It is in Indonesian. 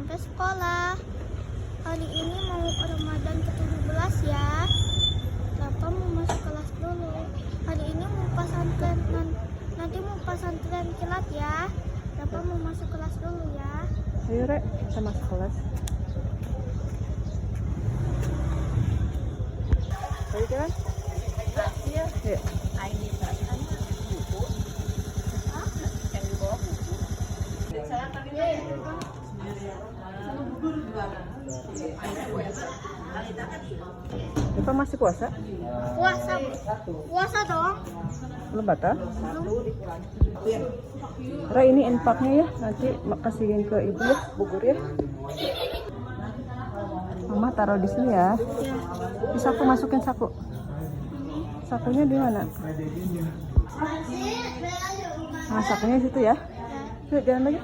sampai sekolah. Hari ini mau Ramadan ke-17 ya. Rafa mau masuk kelas dulu. Hari ini mau pesantren, nanti mau pesantren kilat ya. Rafa mau masuk kelas dulu ya. Ayo Rek, kita masuk kelas. Ayo jalan. Iya. Yuk. Kita masih puasa? Puasa dong. Belum batal? Ra, ini infaknya ya, nanti kasihin ke ibu ya, bubur ya. Mama taruh di sini ya. Di saku, masukin saku. Sakunya di mana? Nah, sakunya di situ ya. Yuk, jalan lagi.